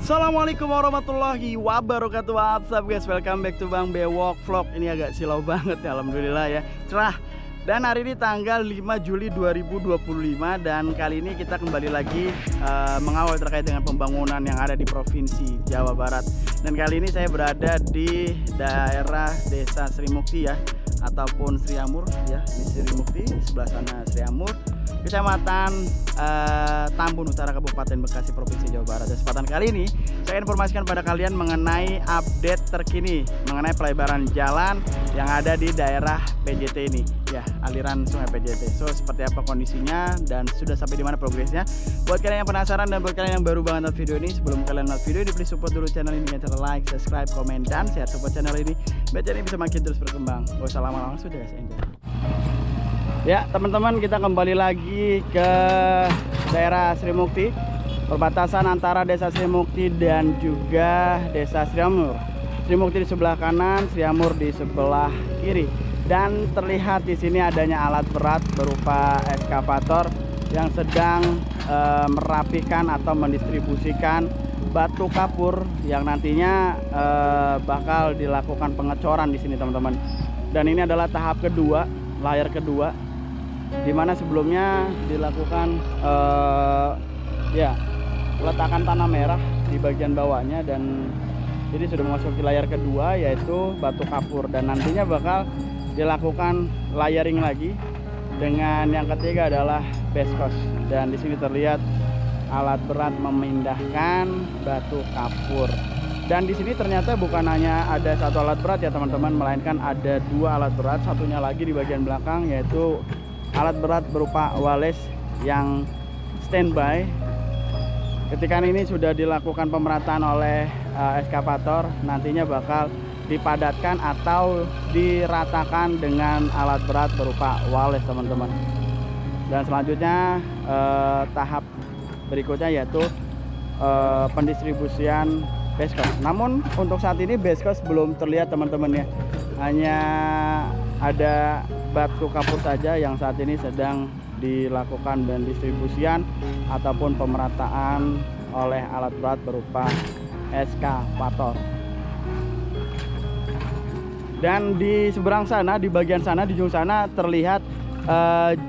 Assalamualaikum warahmatullahi wabarakatuh. What's up guys, welcome back to Bang Bewok Vlog. Ini agak silau banget ya, alhamdulillah ya, cerah. Dan hari ini tanggal 5 Juli 2025. Dan kali ini kita kembali lagi mengawal terkait dengan pembangunan yang ada di Provinsi Jawa Barat. Dan kali ini saya berada di daerah Desa Sri Mukti ya, ataupun Sri Amur ya. Ini Sri Mukti, sebelah sana Sri Amur, Kecamatan Tambun Utara, Kabupaten Bekasi, Provinsi Jawa Barat. Dan kesempatan kali ini saya informasikan pada kalian mengenai update terkini mengenai pelebaran jalan yang ada di daerah PJT ini ya, aliran Sungai PJT. So seperti apa kondisinya dan sudah sampai di mana progresnya. Buat kalian yang penasaran dan buat kalian yang baru banget nonton video ini, sebelum kalian nonton video ini, please support dulu channel ini dengan cara like, subscribe, komen, dan share. Support channel ini biar channel ini bisa makin terus berkembang. Gak usah lama-lama, sudah guys, enjoy. Ya teman-teman, kita kembali lagi ke daerah Sri Mukti, perbatasan antara Desa Sri Mukti dan juga Desa Sri Amur. Sri Mukti di sebelah kanan, Sri Amur di sebelah kiri. Dan terlihat di sini adanya alat berat berupa ekskavator yang sedang merapikan atau mendistribusikan batu kapur yang nantinya bakal dilakukan pengecoran di sini teman-teman. Dan ini adalah tahap kedua, layar kedua, dimana sebelumnya dilakukan ya peletakan tanah merah di bagian bawahnya, dan jadi sudah memasuki layar kedua yaitu batu kapur, dan nantinya bakal dilakukan layering lagi dengan yang ketiga adalah base course. Dan di sini terlihat alat berat memindahkan batu kapur. Dan di sini ternyata bukan hanya ada satu alat berat ya teman-teman, melainkan ada dua alat berat, satunya lagi di bagian belakang yaitu alat berat berupa wales yang standby. Ketika ini sudah dilakukan pemerataan oleh ekskavator, nantinya bakal dipadatkan atau diratakan dengan alat berat berupa wales teman-teman. Dan selanjutnya tahap berikutnya yaitu pendistribusian base course. Namun untuk saat ini base course belum terlihat teman-teman ya, hanya ada batu kapur saja yang saat ini sedang dilakukan pendistribusian ataupun pemerataan oleh alat berat berupa ekskavator. Dan di seberang sana, di bagian sana, di ujung sana terlihat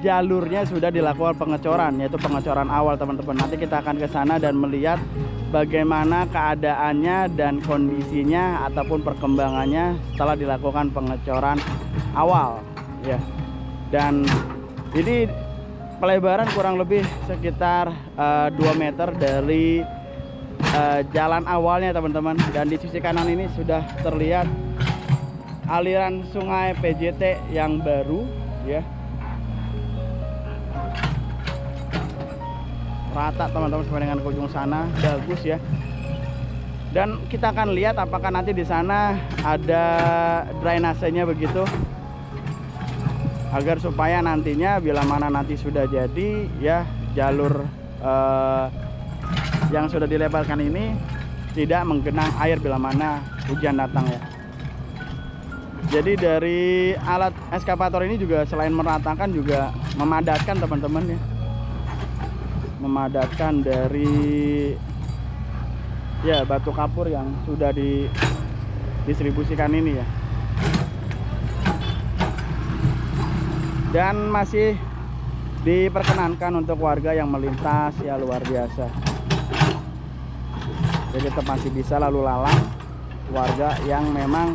jalurnya sudah dilakukan pengecoran, yaitu pengecoran awal teman-teman. Nanti kita akan ke sana dan melihat bagaimana keadaannya dan kondisinya ataupun perkembangannya setelah dilakukan pengecoran awal ya. Dan ini pelebaran kurang lebih sekitar 2 meter dari jalan awalnya teman-teman. Dan di sisi kanan ini sudah terlihat aliran Sungai PJT yang baru ya, rata teman-teman sampai dengan ke ujung sana, bagus ya. Dan kita akan lihat apakah nanti di sana ada drainasenya begitu, agar supaya nantinya bila mana nanti sudah jadi ya jalur yang sudah dilebarkan ini tidak menggenang air bila mana hujan datang ya. Jadi dari alat ekskavator ini juga selain meratakan juga memadatkan teman-teman ya, memadatkan dari ya batu kapur yang sudah didistribusikan ini ya. Dan masih diperkenankan untuk warga yang melintas ya, luar biasa. Jadi tetap masih bisa lalu lalang warga yang memang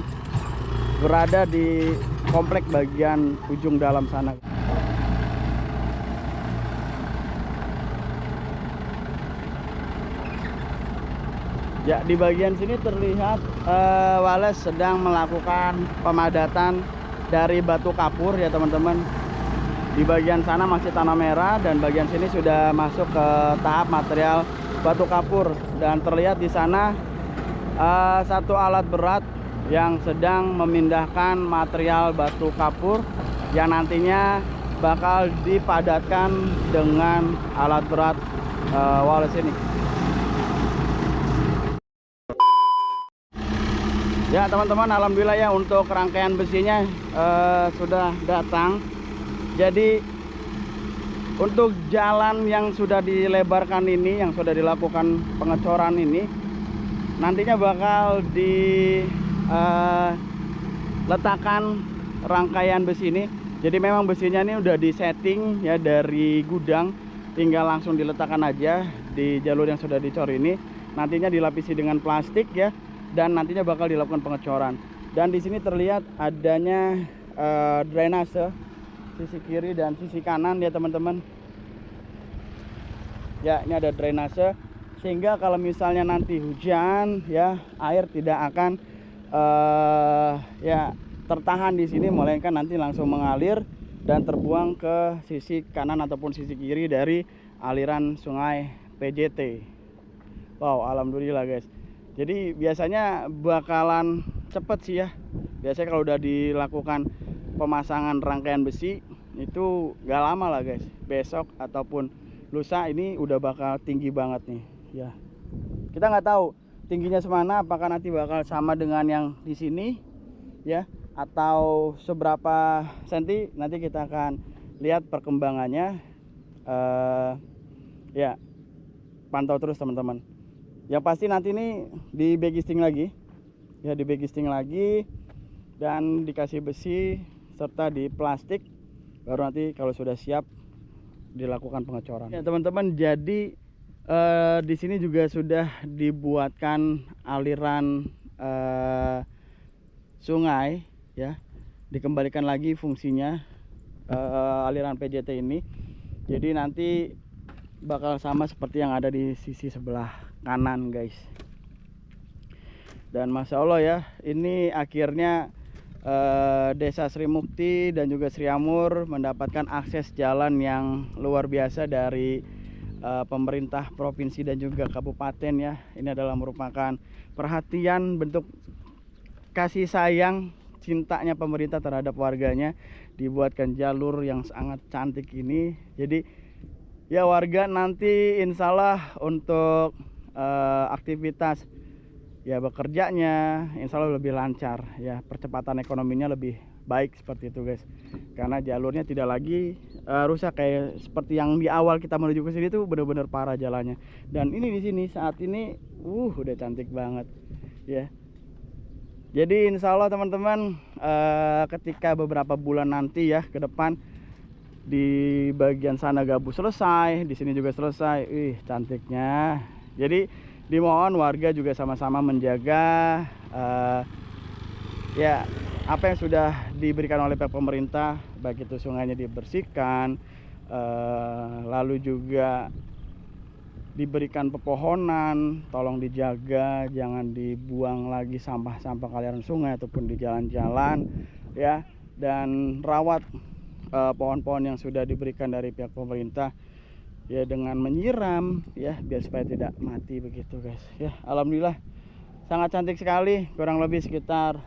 berada di komplek bagian ujung dalam sana. Ya, di bagian sini terlihat wales sedang melakukan pemadatan dari batu kapur ya teman-teman. Di bagian sana masih tanah merah dan bagian sini sudah masuk ke tahap material batu kapur. Dan terlihat di sana satu alat berat yang sedang memindahkan material batu kapur yang nantinya bakal dipadatkan dengan alat berat wales ini. Ya teman-teman, alhamdulillah ya, untuk rangkaian besinya sudah datang. Jadi untuk jalan yang sudah dilebarkan ini, yang sudah dilakukan pengecoran ini, nantinya bakal diletakkan rangkaian besi ini. Jadi memang besinya ini udah disetting ya dari gudang, tinggal langsung diletakkan aja di jalur yang sudah dicor ini. Nantinya dilapisi dengan plastik ya, dan nantinya bakal dilakukan pengecoran. Dan di sini terlihat adanya drainase sisi kiri dan sisi kanan ya teman-teman. Ya, ini ada drainase sehingga kalau misalnya nanti hujan ya, air tidak akan ya tertahan di sini, melainkan nanti langsung mengalir dan terbuang ke sisi kanan ataupun sisi kiri dari aliran sungai PJT. Wow, alhamdulillah guys. Jadi biasanya bakalan cepet sih ya. Biasanya kalau udah dilakukan pemasangan rangkaian besi itu gak lama lah guys. Besok ataupun lusa ini udah bakal tinggi banget nih ya. Kita nggak tahu tingginya semana, apakah nanti bakal sama dengan yang di sini ya, atau seberapa senti, nanti kita akan lihat perkembangannya. Ya, pantau terus teman-teman. Yang pasti nanti ini di backisting lagi ya, di backisting lagi dan dikasih besi serta di plastik, baru nanti kalau sudah siap dilakukan pengecoran ya teman-teman. Jadi di sini juga sudah dibuatkan aliran sungai ya, dikembalikan lagi fungsinya aliran PJT ini. Jadi nanti bakal sama seperti yang ada di sisi sebelah kanan guys. Dan Masya Allah ya, ini akhirnya Desa Sri Mukti dan juga Sri Amur mendapatkan akses jalan yang luar biasa dari pemerintah provinsi dan juga kabupaten ya. Ini adalah merupakan perhatian, bentuk kasih sayang, cintanya pemerintah terhadap warganya, dibuatkan jalur yang sangat cantik ini. Jadi ya warga nanti insya Allah untuk aktivitas ya bekerjanya insya Allah lebih lancar ya, percepatan ekonominya lebih baik seperti itu guys, karena jalurnya tidak lagi rusak kayak seperti yang di awal kita menuju ke sini tuh benar-benar parah jalannya. Dan ini di sini saat ini udah cantik banget ya. Jadi insya Allah teman-teman, ketika beberapa bulan nanti ya ke depan, di bagian sana gabus selesai, di sini juga selesai, cantiknya. Jadi dimohon warga juga sama-sama menjaga ya apa yang sudah diberikan oleh pihak pemerintah, baik itu sungainya dibersihkan, lalu juga diberikan pepohonan, tolong dijaga, jangan dibuang lagi sampah-sampah ke aliran sungai ataupun di jalan-jalan ya, dan rawat pohon-pohon yang sudah diberikan dari pihak pemerintah ya dengan menyiram ya, biar supaya tidak mati begitu guys ya. Alhamdulillah sangat cantik sekali, kurang lebih sekitar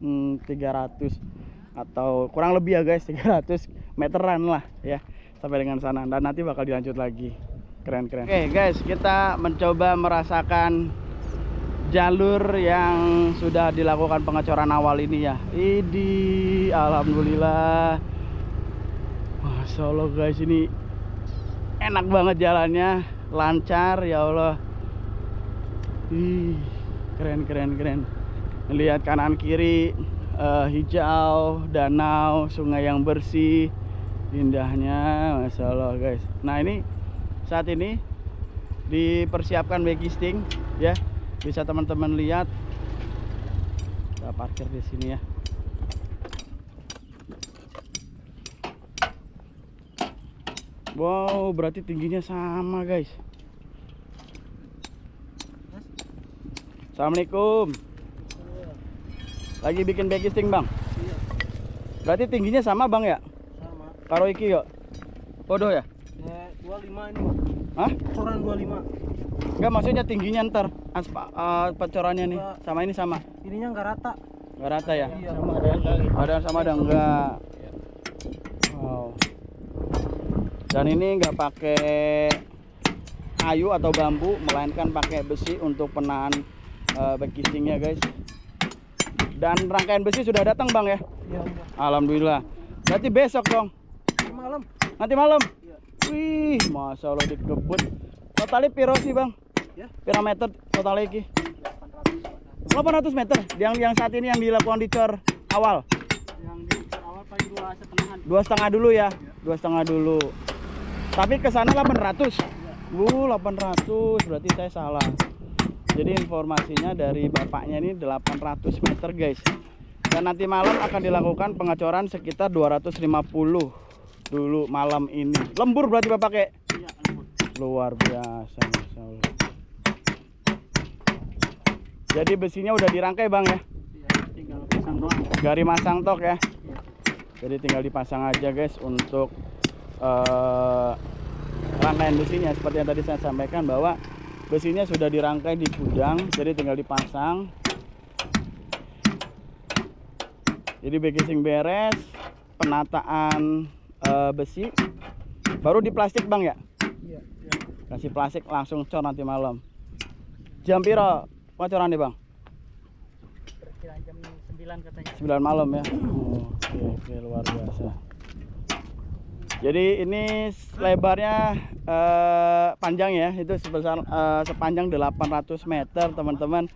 300 atau kurang lebih ya guys, 300 meteran lah ya sampai dengan sana, dan nanti bakal dilanjut lagi. Keren-keren. Oke guys, kita mencoba merasakan jalur yang sudah dilakukan pengecoran awal ini ya. Idi, alhamdulillah. Masya Allah guys, ini enak banget jalannya, lancar ya Allah. Keren. Lihat kanan kiri hijau, danau, sungai yang bersih, indahnya Masya Allah guys. Nah ini saat ini dipersiapkan backisting ya, bisa teman-teman lihat. Kita parkir di sini ya. Wow, berarti tingginya sama guys. Assalamualaikum. Lagi bikin backisting bang? Iya. Berarti tingginya sama bang ya? Sama. Karo iki yuk. Podo ya? 25 ini bang. Hah? Coran 25. Enggak, maksudnya tingginya ntar pecorannya nih sama ini sama? Ininya enggak rata. Enggak rata ya? Iya. Ada sama ada enggak? Wow. Dan ini enggak pakai kayu atau bambu, melainkan pakai besi untuk penahan backistingnya guys. Dan rangkaian besi sudah datang bang ya? Iya. Alhamdulillah. Berarti besok dong? Malam. Nanti malam? Iya. Wih, Masya Allah dikebut. Totalnya piro sih bang? Ya. Piro meter totalnya iki? 800 meter yang saat ini yang dilakukan dicor awal. Yang di awal paling 2,5. 2,5 dulu ya. 2,5 dulu. Tapi ke sana 800. 800 berarti saya salah. Jadi informasinya dari bapaknya ini 800 meter guys. Dan nanti malam akan dilakukan pengecoran sekitar 250 dulu malam ini. Lembur berarti bapak kek? Iya, lembur. Luar biasa, Masya Allah. Jadi besinya udah dirangkai bang ya? Iya, tinggal pasang doang. Gari masang tok ya? Iya. Jadi tinggal dipasang aja guys untuk rangkaian besinya. Seperti yang tadi saya sampaikan bahwa besinya sudah dirangkai di gudang, jadi tinggal dipasang. Jadi backcasing beres, penataan besi, baru di plastik bang ya? Iya. Kasih plastik langsung cor nanti malam. Jam piro pengecoran nih bang? Perkiraan jam 9 katanya. 9 malam ya. Oke, luar biasa. Jadi ini lebarnya panjang ya, itu sebesar sepanjang 800 meter teman-teman.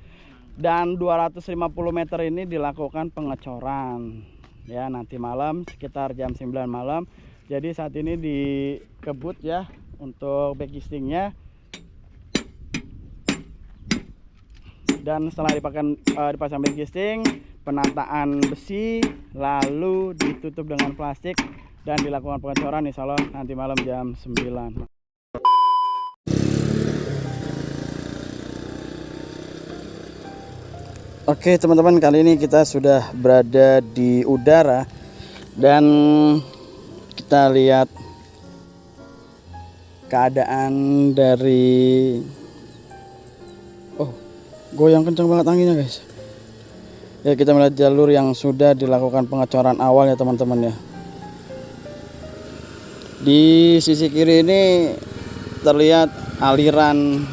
Dan 250 meter ini dilakukan pengecoran ya nanti malam sekitar jam 9 malam. Jadi saat ini dikebut ya untuk backcastingnya. Dan setelah dipasang backcasting, penataan besi, lalu ditutup dengan plastik dan dilakukan pengecoran insya Allah nanti malam jam 9. Oke teman-teman, kali ini kita sudah berada di udara dan kita lihat keadaan dari goyang kencang banget anginnya guys. Ya kita melihat jalur yang sudah dilakukan pengecoran awal ya teman-teman ya. Di sisi kiri ini terlihat aliran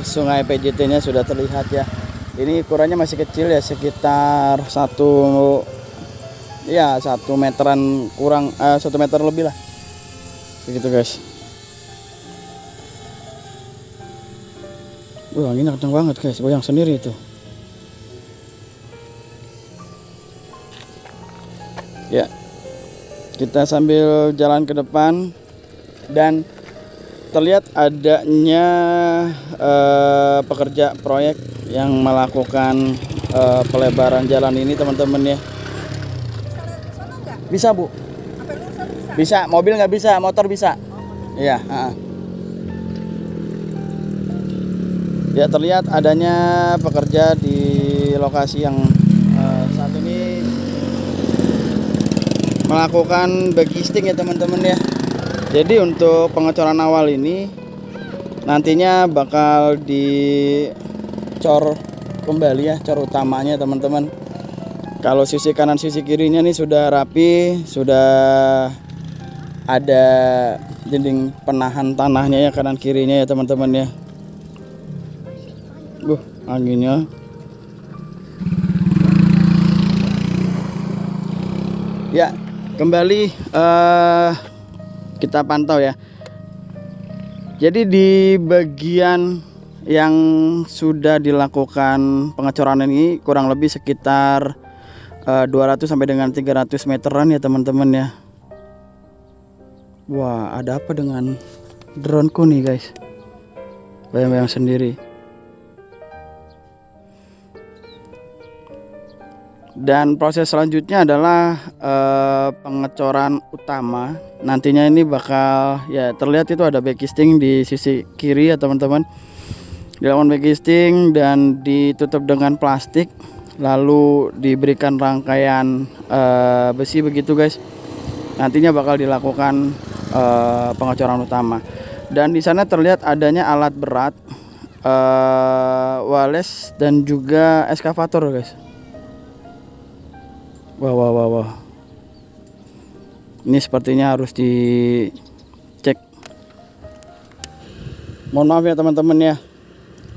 sungai PJT-nya sudah terlihat ya. Ini ukurannya masih kecil ya, sekitar 1 meteran kurang, 1 meter lebih lah. Begitu guys. Anginnya kencang banget guys, goyang sendiri itu. Ya, kita sambil jalan ke depan dan terlihat adanya pekerja proyek yang melakukan pelebaran jalan ini teman-teman ya. Bisa bu? Bisa, mobil nggak bisa, motor bisa. Iya. Ya terlihat adanya pekerja di lokasi yang saat ini melakukan backcasting ya teman-teman ya. Jadi untuk pengecoran awal ini nantinya bakal dicor kembali ya, cor utamanya teman-teman. Kalau sisi kanan sisi kirinya nih sudah rapi, sudah ada dinding penahan tanahnya ya kanan kirinya ya teman-teman ya. Anginnya. Ya, kembali kita pantau ya. Jadi di bagian yang sudah dilakukan pengecoran ini kurang lebih sekitar 200 sampai dengan 300 meteran ya teman-teman ya. Wah, ada apa dengan droneku nih guys? Bayang-bayang sendiri. Dan proses selanjutnya adalah pengecoran utama. Nantinya ini bakal ya terlihat itu ada backcasting di sisi kiri ya teman-teman. Dilakukan backcasting dan ditutup dengan plastik, lalu diberikan rangkaian besi begitu guys. Nantinya bakal dilakukan pengecoran utama. Dan di sana terlihat adanya alat berat, wales dan juga eskavator guys. Wah. Ini sepertinya harus dicek. Mohon maaf ya teman-teman ya,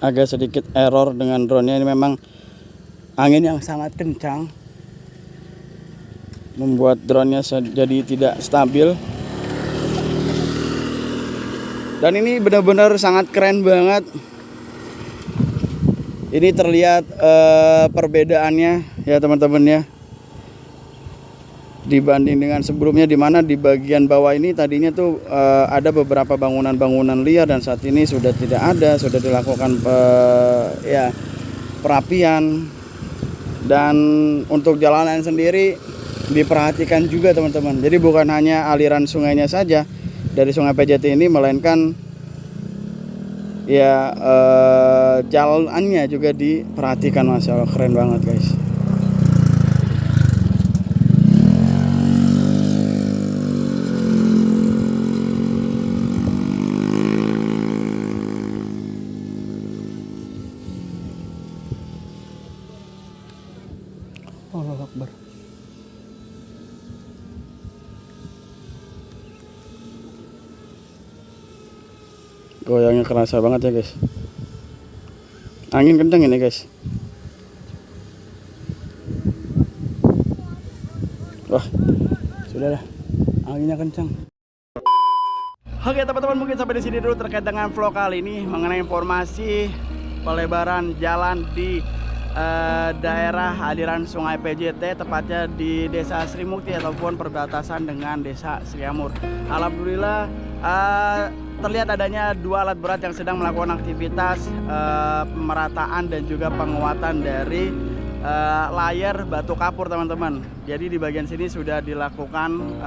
agak sedikit error dengan drone-nya. Ini memang angin yang sangat kencang membuat drone-nya jadi tidak stabil. Dan ini benar-benar sangat keren banget. Ini terlihat perbedaannya ya teman-teman ya, dibanding dengan sebelumnya, di mana di bagian bawah ini tadinya tuh ada beberapa bangunan-bangunan liar dan saat ini sudah tidak ada, sudah dilakukan perapian. Dan untuk jalanan sendiri diperhatikan juga teman-teman, jadi bukan hanya aliran sungainya saja dari Sungai PJT ini, melainkan ya jalanannya juga diperhatikan. Masya Allah, keren banget guys. Allahu Akbar. Goyangnya kerasa banget ya guys. Angin kencang ini guys. Wah, sudah lah, anginnya kencang. Oke teman-teman, mungkin sampai di sini dulu terkait dengan vlog kali ini mengenai informasi pelebaran jalan di daerah aliran Sungai PJT, tepatnya di Desa Sri Mukti ataupun perbatasan dengan Desa Sriamur. Alhamdulillah terlihat adanya dua alat berat yang sedang melakukan aktivitas pemerataan dan juga penguatan dari layar batu kapur teman-teman. Jadi di bagian sini sudah dilakukan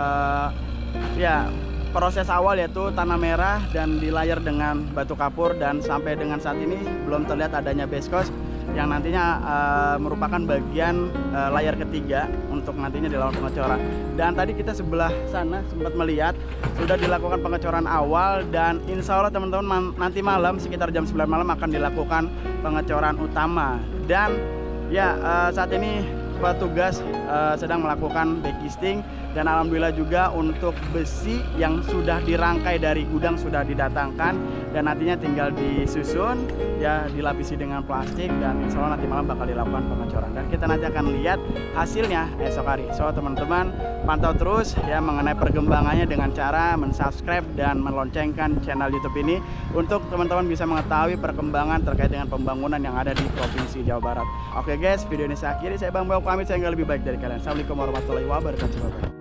proses awal, yaitu tanah merah dan di layar dengan batu kapur, dan sampai dengan saat ini belum terlihat adanya base course yang nantinya merupakan bagian layar ketiga untuk nantinya dilakukan pengecoran. Dan tadi kita sebelah sana sempat melihat sudah dilakukan pengecoran awal, dan insya Allah teman-teman nanti malam sekitar jam 9 malam akan dilakukan pengecoran utama. Dan ya saat ini petugas sedang melakukan backcasting, dan alhamdulillah juga untuk besi yang sudah dirangkai dari gudang sudah didatangkan dan nantinya tinggal disusun ya, dilapisi dengan plastik, dan insya Allah nanti malam bakal dilakukan pengecoran dan kita nanti akan lihat hasilnya esok hari. So teman-teman pantau terus ya mengenai perkembangannya dengan cara mensubscribe dan meloncengkan channel YouTube ini untuk teman-teman bisa mengetahui perkembangan terkait dengan pembangunan yang ada di Provinsi Jawa Barat. Oke guys, video ini saya akhiri. Saya Bang Bewo pamit, saya nggak lebih baik dari kalian. Assalamualaikum warahmatullahi wabarakatuh.